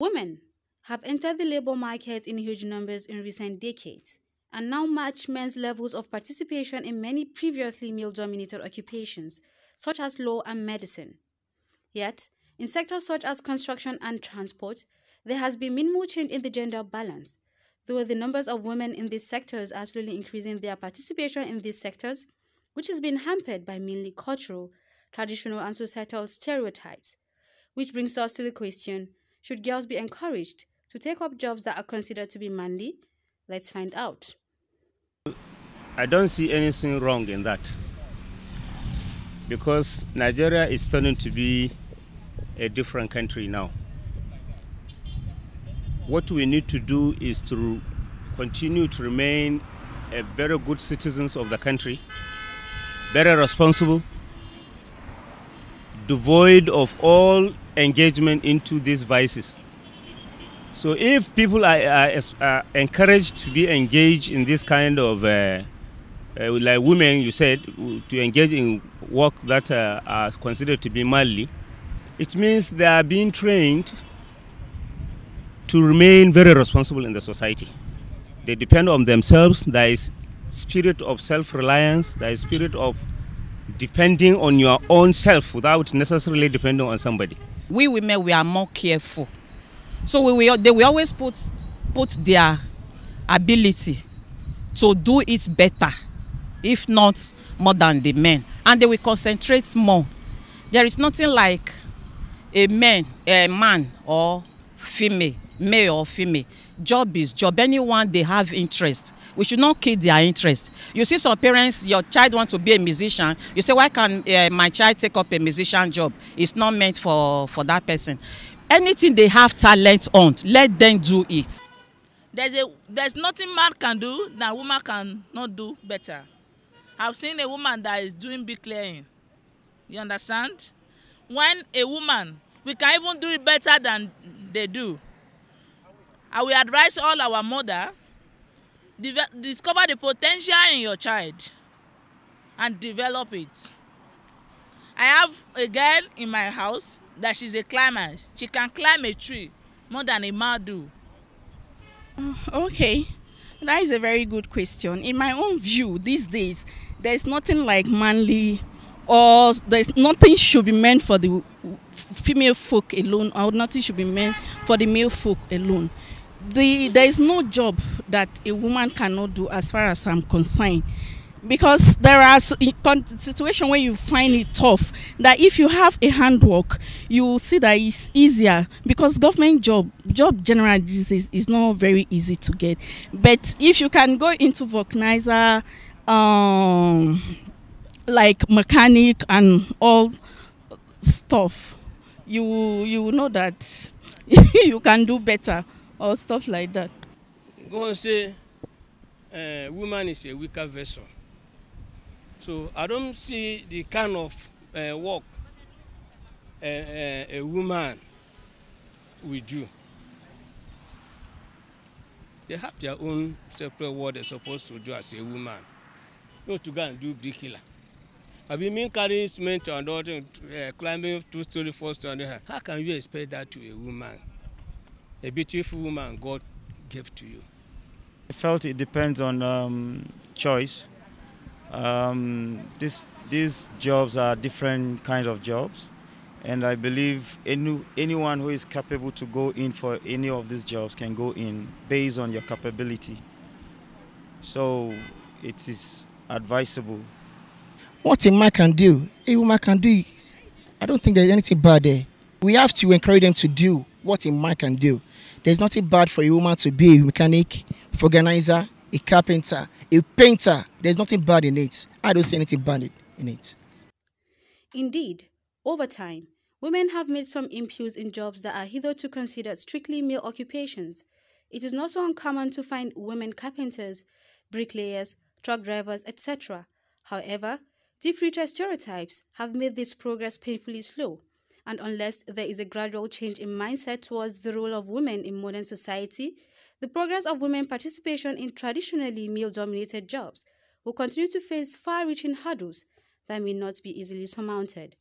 Women have entered the labor market in huge numbers in recent decades and now match men's levels of participation in many previously male-dominated occupations, such as law and medicine. Yet, in sectors such as construction and transport, there has been minimal change in the gender balance, though the numbers of women in these sectors are slowly increasing their participation in these sectors, which has been hampered by mainly cultural, traditional, and societal stereotypes. Which brings us to the question, should girls be encouraged to take up jobs that are considered to be manly? Let's find out. I don't see anything wrong in that, because Nigeria is turning to be a different country now. What we need to do is to continue to remain a very good citizens of the country, very responsible, devoid of all engagement into these vices. So if people are encouraged to be engaged in this kind of, like women, you said, to engage in work that are considered to be manly, it means they are being trained to remain very responsible in the society. They depend on themselves. There is spirit of self-reliance. There is spirit of depending on your own self without necessarily depending on somebody. We women, we are more careful. So they will always put their ability to do it better, if not more than the men. And they will concentrate more. There is nothing like a man or female, male or female. Job is job. Anyone they have interest, we should not kill their interest. You see some parents, your child wants to be a musician. You say, why can my child take up a musician job? It's not meant for that person. Anything they have talent on, let them do it. There's nothing man can do that woman can not do better. I've seen a woman that is doing bricklaying. You understand? When a woman, we can even do it better than they do. I will advise all our mother, discover the potential in your child and develop it. I have a girl in my house that she's a climber. She can climb a tree more than a man do. Okay, that is a very good question. In my own view, these days, there's nothing like manly, or there's nothing should be meant for the female folk alone, or nothing should be meant for the male folk alone. There is no job that a woman cannot do, as far as I'm concerned, because there are situations where you find it tough, that if you have a handwork, you will see that it's easier, because government job generally is not very easy to get. But if you can go into vulcanizer, like mechanic and all stuff, you will know that you can do better or stuff like that. Go and say woman is a weaker vessel. So I don't see the kind of work a woman will do. They have their own separate work they're supposed to do as a woman. Not to go and do bricklayer. I mean carrying instrument and all, climbing 2-story, 4-story. How can you expect that to a woman? A beautiful woman God gave to you. I felt it depends on choice. These jobs are different kinds of jobs, and I believe anyone who is capable to go in for any of these jobs can go in based on your capability. So it is advisable. What a man can do, a woman can do it. I don't think there's anything bad there. We have to encourage them to do what a man can do. There's nothing bad for a woman to be a mechanic, organizer, a carpenter, a painter. There's nothing bad in it. I don't see anything bad in it. Indeed, over time, women have made some inroads in jobs that are hitherto considered strictly male occupations. It is not so uncommon to find women carpenters, bricklayers, truck drivers, etc. However, deep-rooted stereotypes have made this progress painfully slow, and unless there is a gradual change in mindset towards the role of women in modern society, the progress of women participation in traditionally male-dominated jobs will continue to face far-reaching hurdles that may not be easily surmounted.